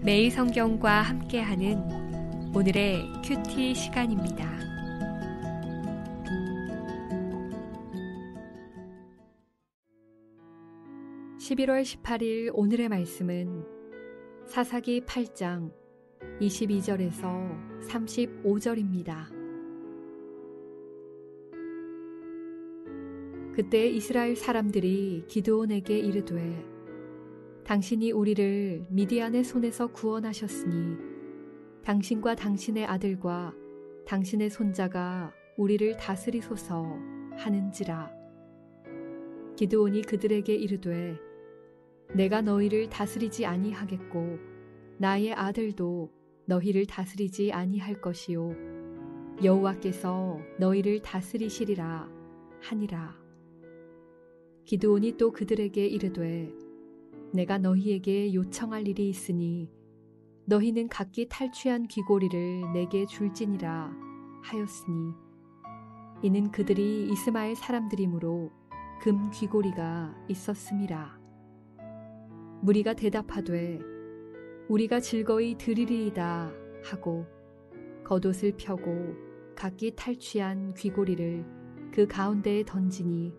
매일 성경과 함께하는 오늘의 큐티 시간입니다. (11월 18일) 오늘의 말씀은 사사기 8장 22절에서 35절입니다. 그때 이스라엘 사람들이 기드온에게 이르되 당신이 우리를 미디안의 손에서 구원하셨으니 당신과 당신의 아들과 당신의 손자가 우리를 다스리소서 하는지라. 기드온이 그들에게 이르되 내가 너희를 다스리지 아니하겠고 나의 아들도 너희를 다스리지 아니할 것이요 여호와께서 너희를 다스리시리라 하니라. 기드온이 또 그들에게 이르되 내가 너희에게 요청할 일이 있으니 너희는 각기 탈취한 귀고리를 내게 줄지니라 하였으니 이는 그들이 이스마엘 사람들이므로 금 귀고리가 있었음이라. 무리가 대답하되 우리가 즐거이 드리리이다 하고 겉옷을 펴고 각기 탈취한 귀고리를 그 가운데에 던지니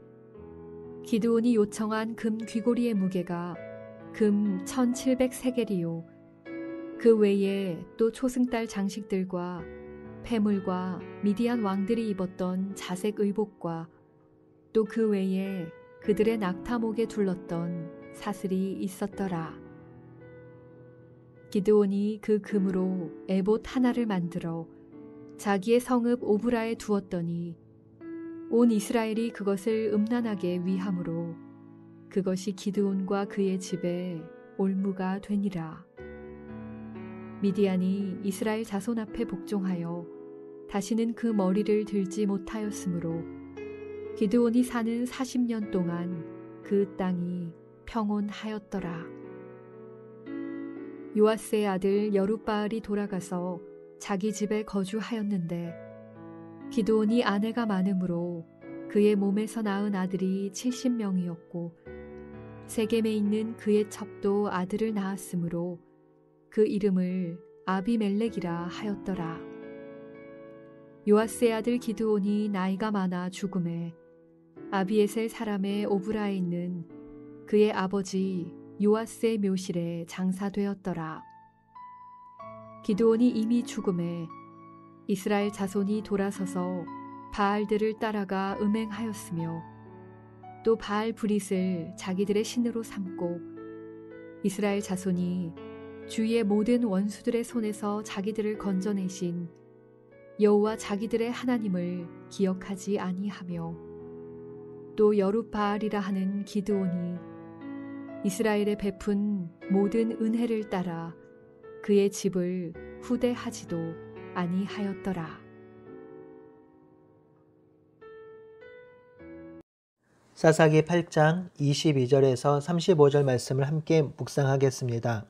기드온이 요청한 금 귀고리의 무게가 금 1700세겔이요 그 외에 또 초승달 장식들과 폐물과 미디안 왕들이 입었던 자색 의복과 또 그 외에 그들의 낙타목에 둘렀던 사슬이 있었더라. 기드온이 그 금으로 에봇 하나를 만들어 자기의 성읍 오브라에 두었더니 온 이스라엘이 그것을 음란하게 위함으로 그것이 기드온과 그의 집에 올무가 되니라. 미디안이 이스라엘 자손 앞에 복종하여 다시는 그 머리를 들지 못하였으므로 기드온이 사는 40년 동안 그 땅이 평온하였더라. 요아스의 아들 여룻바알이 돌아가서 자기 집에 거주하였는데 기드온이 아내가 많으므로 그의 몸에서 낳은 아들이 70명이었고 세겜에 있는 그의 첩도 아들을 낳았으므로 그 이름을 아비멜렉이라 하였더라. 요아스의 아들 기드온이 나이가 많아 죽음에 아비에셀 사람의 오브라에 있는 그의 아버지 요아스의 묘실에 장사되었더라. 기드온이 이미 죽음에 이스라엘 자손이 돌아서서 바알들을 따라가 음행하였으며 또 바알 브릿을 자기들의 신으로 삼고 이스라엘 자손이 주위의 모든 원수들의 손에서 자기들을 건져내신 여호와 자기들의 하나님을 기억하지 아니하며 또 여룻바알이라 하는 기드온이 이스라엘에 베푼 모든 은혜를 따라 그의 집을 후대하지도 아니하였더라. 사사기 8장 22절에서 35절 말씀을 함께 묵상하겠습니다.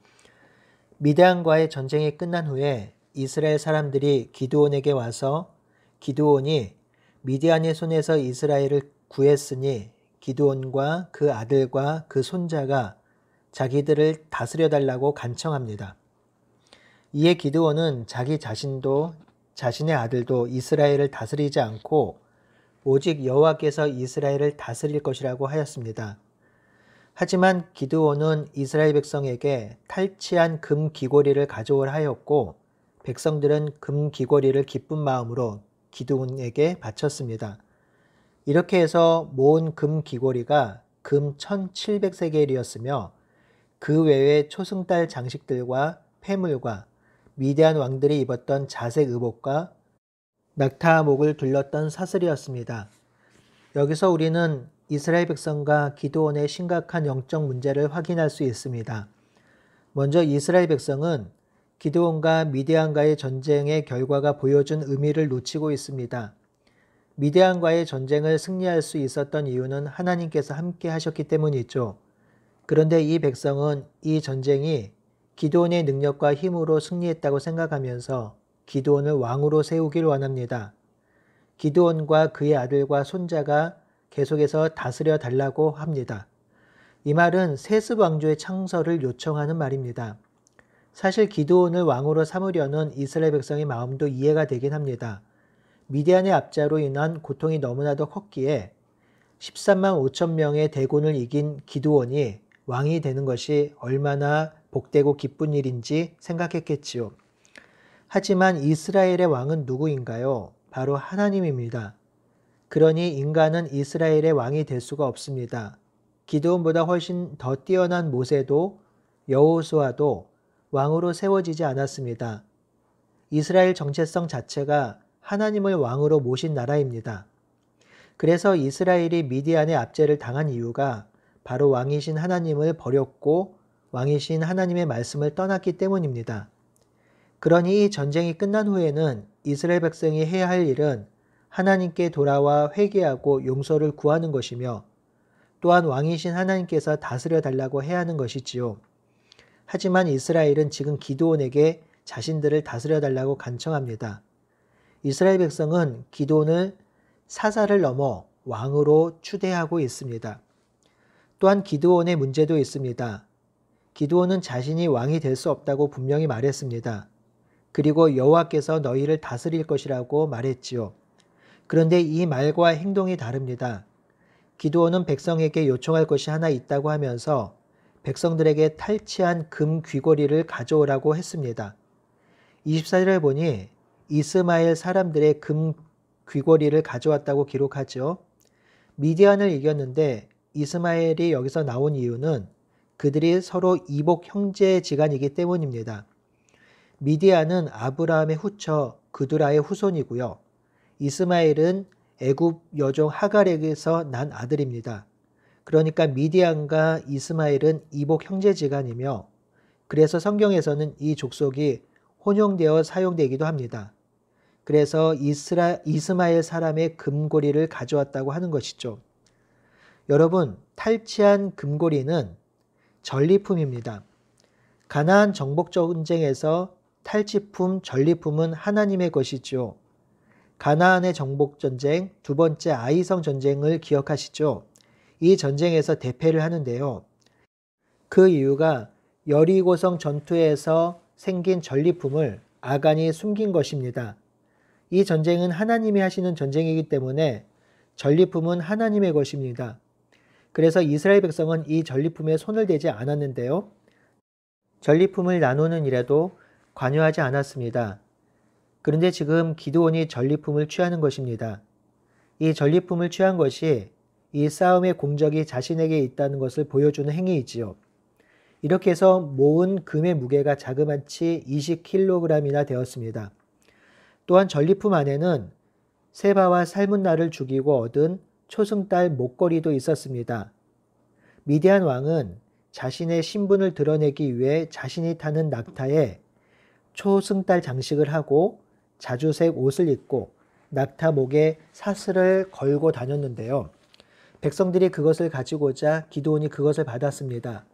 미디안과의 전쟁이 끝난 후에 이스라엘 사람들이 기드온에게 와서 기드온이 미디안의 손에서 이스라엘을 구했으니 기드온과 그 아들과 그 손자가 자기들을 다스려달라고 간청합니다. 이에 기드온은 자기 자신도 자신의 아들도 이스라엘을 다스리지 않고 오직 여호와께서 이스라엘을 다스릴 것이라고 하였습니다. 하지만 기드온은 이스라엘 백성에게 탈취한 금 귀고리를 가져오라 하였고 백성들은 금 귀고리를 기쁜 마음으로 기드온에게 바쳤습니다. 이렇게 해서 모은 금 귀고리가 금 1700세겔이었으며 그 외에 초승달 장식들과 폐물과 미디안 왕들이 입었던 자색 의복과 낙타목을 둘렀던 사슬이었습니다. 여기서 우리는 이스라엘 백성과 기드온의 심각한 영적 문제를 확인할 수 있습니다. 먼저 이스라엘 백성은 기드온과 미디안과의 전쟁의 결과가 보여준 의미를 놓치고 있습니다. 미디안과의 전쟁을 승리할 수 있었던 이유는 하나님께서 함께 하셨기 때문이죠. 그런데 이 백성은 이 전쟁이 기드온의 능력과 힘으로 승리했다고 생각하면서 기드온을 왕으로 세우길 원합니다. 기드온과 그의 아들과 손자가 계속해서 다스려 달라고 합니다. 이 말은 세습 왕조의 창설을 요청하는 말입니다. 사실 기드온을 왕으로 삼으려는 이스라엘 백성의 마음도 이해가 되긴 합니다. 미디안의 압제로 인한 고통이 너무나도 컸기에 13만 5천 명의 대군을 이긴 기드온이 왕이 되는 것이 얼마나 복되고 기쁜 일인지 생각했겠지요. 하지만 이스라엘의 왕은 누구인가요? 바로 하나님입니다. 그러니 인간은 이스라엘의 왕이 될 수가 없습니다. 기드온보다 훨씬 더 뛰어난 모세도 여호수아도 왕으로 세워지지 않았습니다. 이스라엘 정체성 자체가 하나님을 왕으로 모신 나라입니다. 그래서 이스라엘이 미디안의 압제를 당한 이유가 바로 왕이신 하나님을 버렸고 왕이신 하나님의 말씀을 떠났기 때문입니다. 그러니 이 전쟁이 끝난 후에는 이스라엘 백성이 해야 할 일은 하나님께 돌아와 회개하고 용서를 구하는 것이며 또한 왕이신 하나님께서 다스려 달라고 해야 하는 것이지요. 하지만 이스라엘은 지금 기드온에게 자신들을 다스려 달라고 간청합니다. 이스라엘 백성은 기드온을 사사를 넘어 왕으로 추대하고 있습니다. 또한 기드온의 문제도 있습니다. 기드온은 자신이 왕이 될 수 없다고 분명히 말했습니다. 그리고 여호와께서 너희를 다스릴 것이라고 말했지요. 그런데 이 말과 행동이 다릅니다. 기드온은 백성에게 요청할 것이 하나 있다고 하면서 백성들에게 탈취한 금 귀걸이를 가져오라고 했습니다. 24절에 보니 이스마엘 사람들의 금 귀걸이를 가져왔다고 기록하죠. 미디안을 이겼는데 이스마엘이 여기서 나온 이유는 그들이 서로 이복 형제지간이기 때문입니다. 미디안은 아브라함의 후처 그두라의 후손이고요. 이스마엘은 애굽 여종 하갈에게서 난 아들입니다. 그러니까 미디안과 이스마엘은 이복 형제지간이며 그래서 성경에서는 이 족속이 혼용되어 사용되기도 합니다. 그래서 이스마엘 사람의 금고리를 가져왔다고 하는 것이죠. 여러분, 탈취한 금고리는 전리품입니다. 가나안 정복 전쟁에서 탈취품, 전리품은 하나님의 것이죠. 가나안의 정복 전쟁, 두 번째 아이성 전쟁을 기억하시죠? 이 전쟁에서 대패를 하는데요. 그 이유가 여리고성 전투에서 생긴 전리품을 아간이 숨긴 것입니다. 이 전쟁은 하나님이 하시는 전쟁이기 때문에 전리품은 하나님의 것입니다. 그래서 이스라엘 백성은 이 전리품에 손을 대지 않았는데요. 전리품을 나누는 일에도 관여하지 않았습니다. 그런데 지금 기드온이 전리품을 취하는 것입니다. 이 전리품을 취한 것이 이 싸움의 공적이 자신에게 있다는 것을 보여주는 행위이지요. 이렇게 해서 모은 금의 무게가 자그마치 20kg이나 되었습니다. 또한 전리품 안에는 세바와 삶은 날을 죽이고 얻은 초승달 목걸이도 있었습니다. 미디안 왕은 자신의 신분을 드러내기 위해 자신이 타는 낙타에 초승달 장식을 하고 자주색 옷을 입고 낙타 목에 사슬을 걸고 다녔는데요. 백성들이 그것을 가지고자 기드온이 그것을 받았습니다.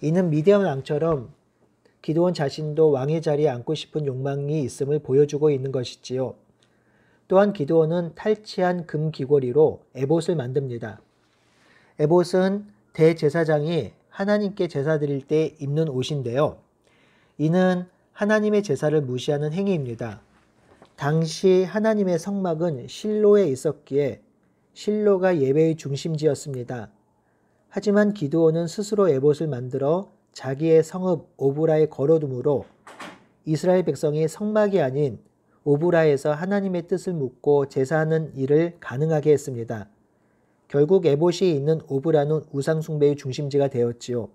이는 미디안 왕처럼 기드온 자신도 왕의 자리에 앉고 싶은 욕망이 있음을 보여주고 있는 것이지요. 또한 기드온은 탈취한 금 귀걸이로 에봇을 만듭니다. 에봇은 대제사장이 하나님께 제사 드릴 때 입는 옷인데요. 이는 하나님의 제사를 무시하는 행위입니다. 당시 하나님의 성막은 실로에 있었기에 실로가 예배의 중심지였습니다. 하지만 기드온은 스스로 에봇을 만들어 자기의 성읍 오브라에 걸어둠으로 이스라엘 백성이 성막이 아닌 오브라에서 하나님의 뜻을 묻고 제사하는 일을 가능하게 했습니다. 결국 에봇이 있는 오브라는 우상숭배의 중심지가 되었지요.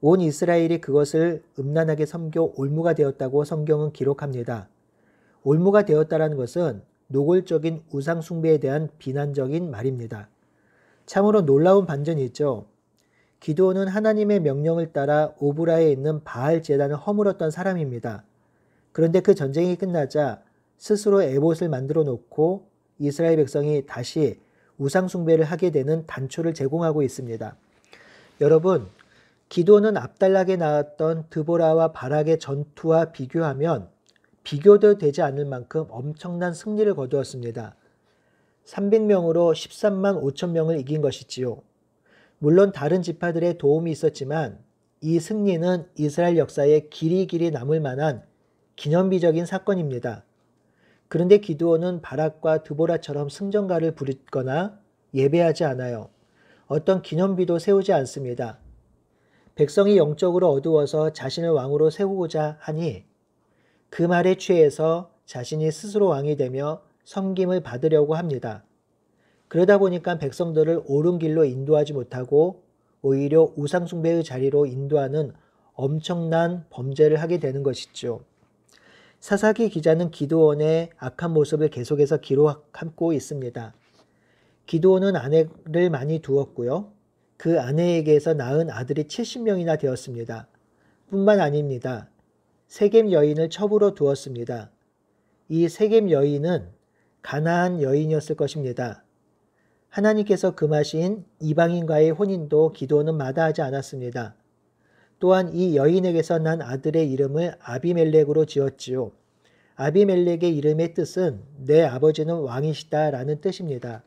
온 이스라엘이 그것을 음란하게 섬겨 올무가 되었다고 성경은 기록합니다. 올무가 되었다는 것은 노골적인 우상숭배에 대한 비난적인 말입니다. 참으로 놀라운 반전이죠. 기드온은 하나님의 명령을 따라 오브라에 있는 바알 제단을 허물었던 사람입니다. 그런데 그 전쟁이 끝나자 스스로 에봇을 만들어 놓고 이스라엘 백성이 다시 우상숭배를 하게 되는 단초를 제공하고 있습니다. 여러분, 기드온은 앞달나게 나왔던 드보라와 바락의 전투와 비교하면 비교도 되지 않을 만큼 엄청난 승리를 거두었습니다. 300명으로 13만 5천 명을 이긴 것이지요. 물론 다른 지파들의 도움이 있었지만 이 승리는 이스라엘 역사에 길이 남을 만한 기념비적인 사건입니다. 그런데 기드온은 바락과 드보라처럼 승전가를 부르거나 예배하지 않아요. 어떤 기념비도 세우지 않습니다. 백성이 영적으로 어두워서 자신을 왕으로 세우고자 하니 그 말에 취해서 자신이 스스로 왕이 되며 섬김을 받으려고 합니다. 그러다 보니까 백성들을 옳은 길로 인도하지 못하고 오히려 우상숭배의 자리로 인도하는 엄청난 범죄를 하게 되는 것이죠. 사사기 기자는 기드온의 악한 모습을 계속해서 기록하고 있습니다. 기드온은 아내를 많이 두었고요. 그 아내에게서 낳은 아들이 70명이나 되었습니다. 뿐만 아닙니다. 세겜 여인을 첩으로 두었습니다. 이 세겜 여인은 가나안 여인이었을 것입니다. 하나님께서 금하신 이방인과의 혼인도 기드온은 마다하지 않았습니다. 또한 이 여인에게서 난 아들의 이름을 아비멜렉으로 지었지요. 아비멜렉의 이름의 뜻은 내 아버지는 왕이시다 라는 뜻입니다.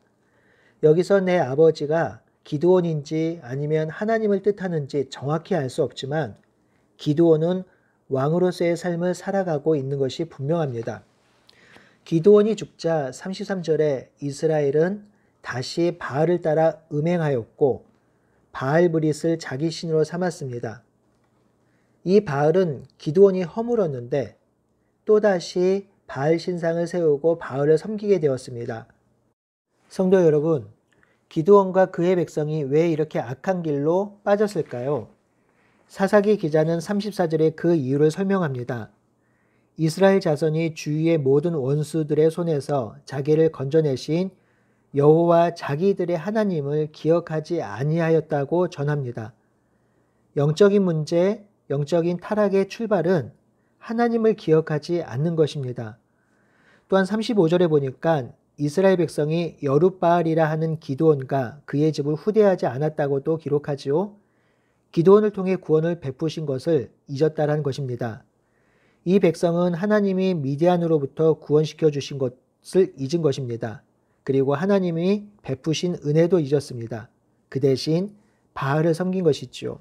여기서 내 아버지가 기드온인지 아니면 하나님을 뜻하는지 정확히 알 수 없지만 기드온은 왕으로서의 삶을 살아가고 있는 것이 분명합니다. 기드온이 죽자 33절에 이스라엘은 다시 바알을 따라 음행하였고 바알브릿을 자기 신으로 삼았습니다. 이 바알은 기드온이 허물었는데 또다시 바알 신상을 세우고 바알을 섬기게 되었습니다. 성도 여러분, 기드온과 그의 백성이 왜 이렇게 악한 길로 빠졌을까요? 사사기 기자는 34절에 그 이유를 설명합니다. 이스라엘 자손이 주위의 모든 원수들의 손에서 자기를 건져내신 여호와 자기들의 하나님을 기억하지 아니하였다고 전합니다. 영적인 문제, 영적인 타락의 출발은 하나님을 기억하지 않는 것입니다. 또한 35절에 보니까 이스라엘 백성이 여룻바알이라 하는 기드온과 그의 집을 후대하지 않았다고도 기록하지요. 기드온을 통해 구원을 베푸신 것을 잊었다라는 것입니다. 이 백성은 하나님이 미디안으로부터 구원시켜 주신 것을 잊은 것입니다. 그리고 하나님이 베푸신 은혜도 잊었습니다. 그 대신 바알을 섬긴 것이지요.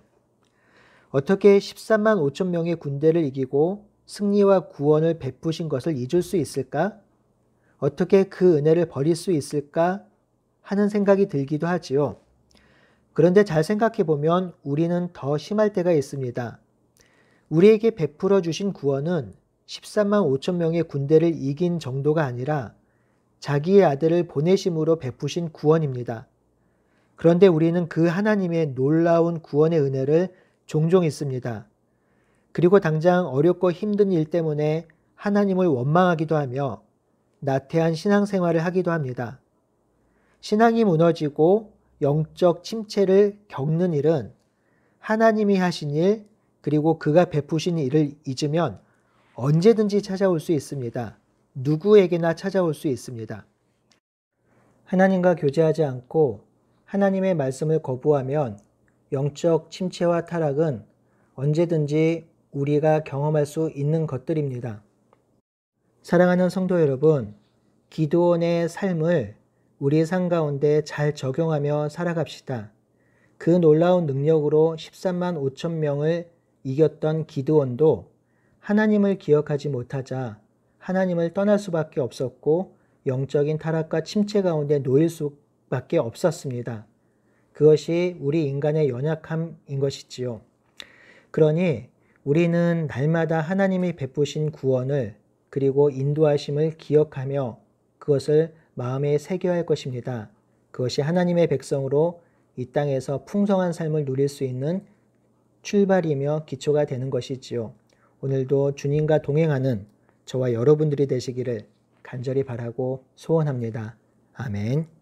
어떻게 13만 5천 명의 군대를 이기고 승리와 구원을 베푸신 것을 잊을 수 있을까? 어떻게 그 은혜를 버릴 수 있을까 하는 생각이 들기도 하지요. 그런데 잘 생각해 보면 우리는 더 심할 때가 있습니다. 우리에게 베풀어 주신 구원은 13만 5천 명의 군대를 이긴 정도가 아니라 자기의 아들을 보내심으로 베푸신 구원입니다. 그런데 우리는 그 하나님의 놀라운 구원의 은혜를 종종 잊습니다. 그리고 당장 어렵고 힘든 일 때문에 하나님을 원망하기도 하며 나태한 신앙생활을 하기도 합니다. 신앙이 무너지고 영적 침체를 겪는 일은 하나님이 하신 일 그리고 그가 베푸신 일을 잊으면 언제든지 찾아올 수 있습니다. 누구에게나 찾아올 수 있습니다. 하나님과 교제하지 않고 하나님의 말씀을 거부하면 영적 침체와 타락은 언제든지 우리가 경험할 수 있는 것들입니다. 사랑하는 성도 여러분, 기드온의 삶을 우리의 삶 가운데 잘 적용하며 살아갑시다. 그 놀라운 능력으로 13만 5천 명을 이겼던 기드온도 하나님을 기억하지 못하자 하나님을 떠날 수밖에 없었고 영적인 타락과 침체 가운데 놓일 수밖에 없었습니다. 그것이 우리 인간의 연약함인 것이지요. 그러니 우리는 날마다 하나님이 베푸신 구원을 그리고 인도하심을 기억하며 그것을 마음에 새겨야 할 것입니다. 그것이 하나님의 백성으로 이 땅에서 풍성한 삶을 누릴 수 있는 출발이며 기초가 되는 것이지요. 오늘도 주님과 동행하는 저와 여러분들이 되시기를 간절히 바라고 소원합니다. 아멘.